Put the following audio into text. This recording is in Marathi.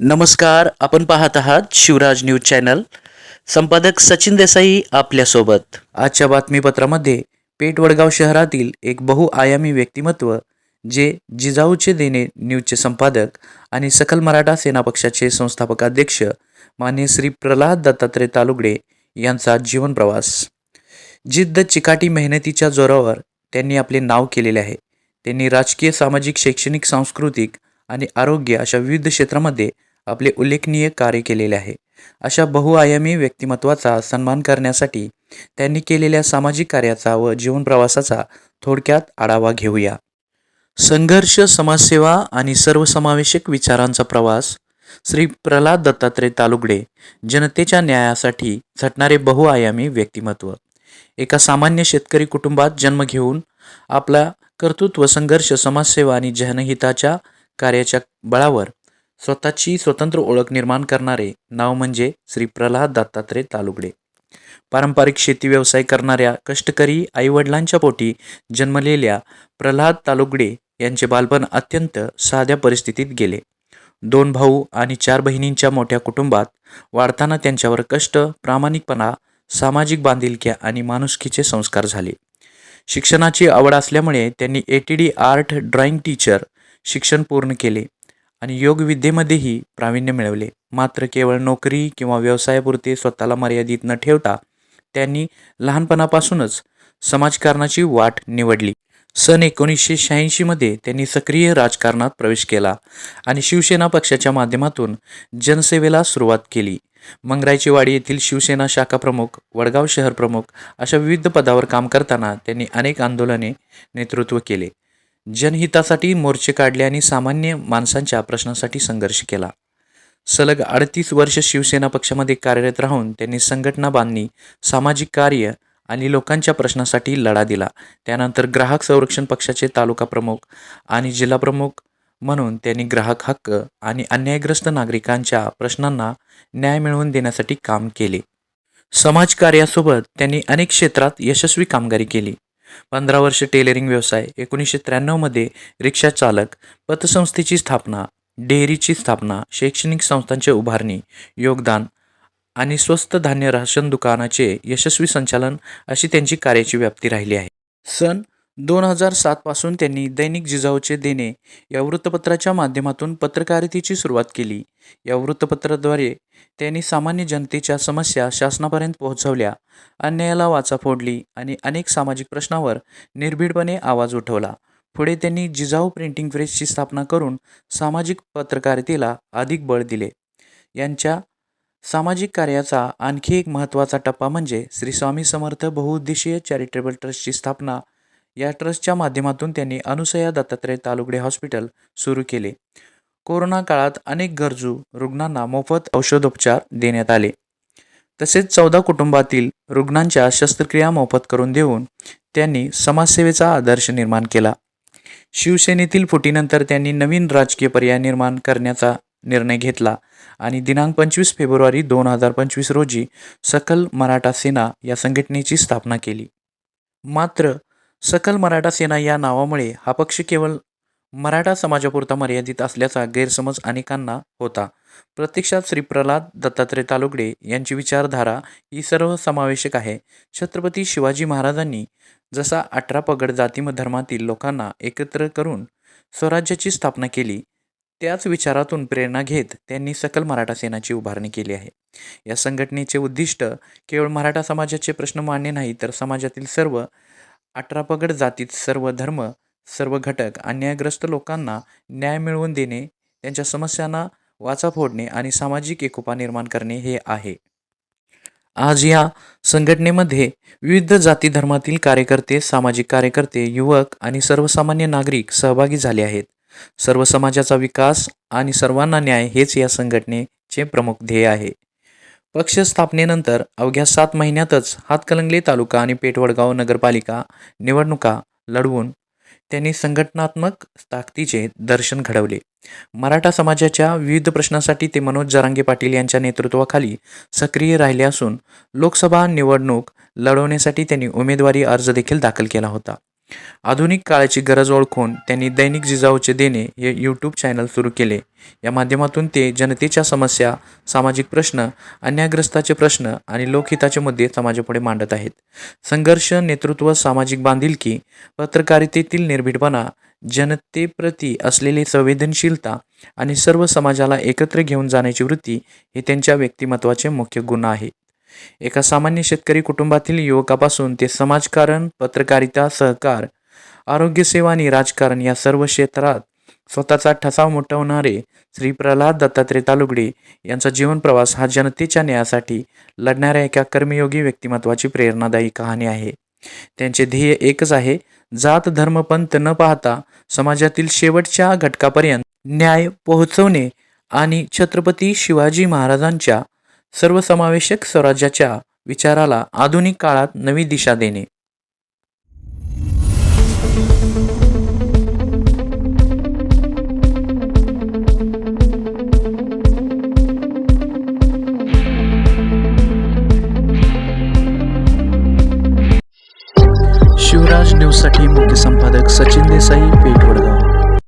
नमस्कार. आपण पाहत आहात शिवराज न्यूज चॅनल. संपादक सचिन देसाई आपल्यासोबत. आजच्या बातमीपत्रामध्ये पेठ वडगाव शहरातील एक बहुआयामी व्यक्तिमत्व जे जिजाऊचे देणे न्यूजचे संपादक आणि सकल मराठा सेना पक्षाचे संस्थापक अध्यक्ष मान्य श्री प्रल्हाद दत्तात्रय तालुगडे यांचा जीवन प्रवास. जिद्द चिकाटी मेहनतीच्या जोरावर त्यांनी आपले नाव केलेले आहे. त्यांनी राजकीय, सामाजिक, शैक्षणिक, सांस्कृतिक आणि आरोग्य अशा विविध क्षेत्रामध्ये आपले उल्लेखनीय कार्य केलेले आहे. अशा बहुआयामी व्यक्तिमत्वाचा सन्मान करण्यासाठी त्यांनी केलेल्या सामाजिक कार्याचा व जीवन प्रवासाचा थोडक्यात आढावा घेऊया. संघर्ष, समाजसेवा आणि सर्वसमावेशक विचारांचा प्रवास. श्री प्रल्हाद दत्तात्रय तालुगडे जनतेच्या न्यायासाठी झटणारे बहुआयामी व्यक्तिमत्व. एका सामान्य शेतकरी कुटुंबात जन्म घेऊन आपला कर्तृत्व, संघर्ष, समाजसेवा आणि जनहिताच्या कार्याच्या बळावर स्वतःची स्वतंत्र ओळख निर्माण करणारे नाव म्हणजे श्री प्रल्हाद दत्तात्रय तालुगडे. पारंपरिक शेती व्यवसाय करणाऱ्या कष्टकरी आईवडिलांच्या पोटी जन्मलेल्या प्रल्हाद तालुगडे यांचे बालपण अत्यंत साध्या परिस्थितीत गेले. 2 भाऊ आणि 4 बहिणींच्या मोठ्या कुटुंबात वाढताना त्यांच्यावर कष्ट, प्रामाणिकपणा, सामाजिक बांधिलकी आणि माणुसकीचे संस्कार झाले. शिक्षणाची आवड असल्यामुळे त्यांनी ATD आर्ट ड्रॉइंग टीचर शिक्षण पूर्ण केले आणि योगविद्येमध्येही प्रावीण्य मिळवले. मात्र केवळ नोकरी किंवा व्यवसायापुरते स्वतःला मर्यादित न ठेवता त्यांनी लहानपणापासूनच समाजकारणाची वाट निवडली. सन 1986 मध्ये त्यांनी सक्रिय राजकारणात प्रवेश केला आणि शिवसेना पक्षाच्या माध्यमातून जनसेवेला सुरुवात केली. मंगरायचेवाडी येथील शिवसेना शाखा प्रमुख, वडगाव शहर प्रमुख अशा विविध पदावर काम करताना त्यांनी अनेक आंदोलने नेतृत्व केले. जनहितासाठी मोर्चे काढले आणि सामान्य माणसांच्या प्रश्नांसाठी संघर्ष केला. सलग 38 वर्ष शिवसेना पक्षामध्ये कार्यरत राहून त्यांनी संघटना बांधणी, सामाजिक कार्य आणि लोकांच्या प्रश्नांसाठी लढा दिला. त्यानंतर ग्राहक संरक्षण पक्षाचे तालुका प्रमुख आणि जिल्हा प्रमुख म्हणून त्यांनी ग्राहक हक्क आणि अन्यायग्रस्त नागरिकांच्या प्रश्नांना न्याय मिळवून देण्यासाठी काम केले. समाजकार्यासोबत त्यांनी अनेक क्षेत्रात यशस्वी कामगिरी केली. 15 वर्ष टेलरिंग व्यवसाय, 1993 मध्ये रिक्षा चालक, पतसंस्थेची स्थापना, डेअरीची स्थापना, शैक्षणिक संस्थांचे उभारणी, योगदान आणि स्वस्त धान्य राशन दुकानाचे यशस्वी संचालन अशी त्यांची कार्याची व्याप्ती राहिली आहे. सन 2007 पासून त्यांनी दैनिक जिजाऊचे देणे या वृत्तपत्राच्या माध्यमातून पत्रकारितेची सुरुवात केली. या वृत्तपत्राद्वारे त्यांनी सामान्य जनतेच्या समस्या शासनापर्यंत पोहोचवल्या, अन्यायाला वाचा फोडली आणि अनेक सामाजिक प्रश्नावर निर्भीडपणे आवाज उठवला. पुढे त्यांनी जिजाऊ प्रिंटिंग प्रेसची स्थापना करून सामाजिक पत्रकारितेला अधिक बळ दिले. यांच्या सामाजिक कार्याचा आणखी एक महत्त्वाचा टप्पा म्हणजे श्री स्वामी समर्थ बहुउद्देशीय चॅरिटेबल ट्रस्टची स्थापना. या ट्रस्टच्या माध्यमातून त्यांनी अनुसया दत्तात्रय तालुगडे हॉस्पिटल सुरू केले. कोरोना काळात अनेक गरजू रुग्णांना मोफत औषधोपचार देण्यात आले. तसेच 14 कुटुंबातील रुग्णांच्या शस्त्रक्रिया मोफत करून देऊन त्यांनी समाजसेवेचा आदर्श निर्माण केला. शिवसेनेतील फुटीनंतर त्यांनी नवीन राजकीय पर्याय निर्माण करण्याचा निर्णय घेतला आणि दिनांक 25 फेब्रुवारी 2025 रोजी सकल मराठा सेना या संघटनेची स्थापना केली. मात्र सकल मराठा सेना या नावामुळे हा पक्ष केवळ मराठा समाजापुरता मर्यादित असल्याचा गैरसमज अनेकांना होता. प्रत्यक्षात श्री प्रल्हाद दत्तात्रय तालुगडे यांची विचारधारा ही सर्वसमावेशक आहे. छत्रपती शिवाजी महाराजांनी जसा 18 पगड जाती धर्मातील लोकांना एकत्र करून स्वराज्याची स्थापना केली, त्याच विचारातून प्रेरणा घेत त्यांनी सकल मराठा सेनाची उभारणी केली आहे. या संघटनेचे उद्दिष्ट केवळ मराठा समाजाचे प्रश्न मांडणे नाही, तर समाजातील सर्व 18 पगड जातीत सर्व धर्म, सर्व घटक, अन्यायग्रस्त लोकांना न्याय मिळवून देणे, त्यांच्या समस्यांना वाचा फोडणे आणि सामाजिक एकोपा निर्माण करणे हे आहे. आज या संघटनेमध्ये विविध जाती धर्मातील कार्यकर्ते, सामाजिक कार्यकर्ते, युवक आणि सर्वसामान्य नागरिक सहभागी झाले आहेत. सर्व समाजाचा विकास आणि सर्वांना न्याय हेच या संघटनेचे प्रमुख ध्येय आहे. पक्ष स्थापनेनंतर अवघ्या 7 महिन्यातच हातकणंगले तालुका आणि पेठ वडगाव नगरपालिका निवडणुका लढवून त्यांनी संघटनात्मक ताकदीचे दर्शन घडवले. मराठा समाजाच्या विविध प्रश्नांसाठी ते मनोज जरांगे पाटील यांच्या नेतृत्वाखाली सक्रिय राहिले असून लोकसभा निवडणूक लढवण्यासाठी त्यांनी उमेदवारी अर्ज देखील दाखल केला होता. आधुनिक काळाची गरज ओळखून त्यांनी दैनिक जिजाऊचे देणे हे यूट्यूब चॅनल सुरू केले. या माध्यमातून ते जनतेच्या समस्या, सामाजिक प्रश्न, अन्यायग्रस्ताचे प्रश्न आणि लोकहिताचे मुद्दे समाजापुढे मांडत आहेत. संघर्ष, नेतृत्व, सामाजिक बांधिलकी, पत्रकारितेतील निर्भीडपणा, जनतेप्रती असलेली संवेदनशीलता आणि सर्व समाजाला एकत्र घेऊन जाण्याची वृत्ती हे त्यांच्या व्यक्तिमत्त्वाचे मुख्य गुण आहेत. एका सामान्य शेतकरी कुटुंबातील युवकापासून ते समाजकारण, पत्रकारिता, सहकार, आरोग्यसेवा आणि राजकारण या सर्व क्षेत्रात स्वतःचा ठसा उमटवणारे श्री प्रल्हाद दत्तात्रय तालुगडे यांचा जीवनप्रवास हा जनतेच्या न्यायासाठी लढणाऱ्या एका कर्मयोगी व्यक्तिमत्वाची प्रेरणादायी कहाणी आहे. त्यांचे ध्येय एकच आहे, जात, धर्म, पंथ न पाहता समाजातील शेवटच्या घटकापर्यंत न्याय पोहोचवणे आणि छत्रपती शिवाजी महाराजांच्या सर्वसमावेशक स्वराज्याच्या विचाराला आधुनिक काळात नवी दिशा देणे. शिवराज न्यूजसाठी मुख्य संपादक सचिन देसाई, पेठ, वडगाव.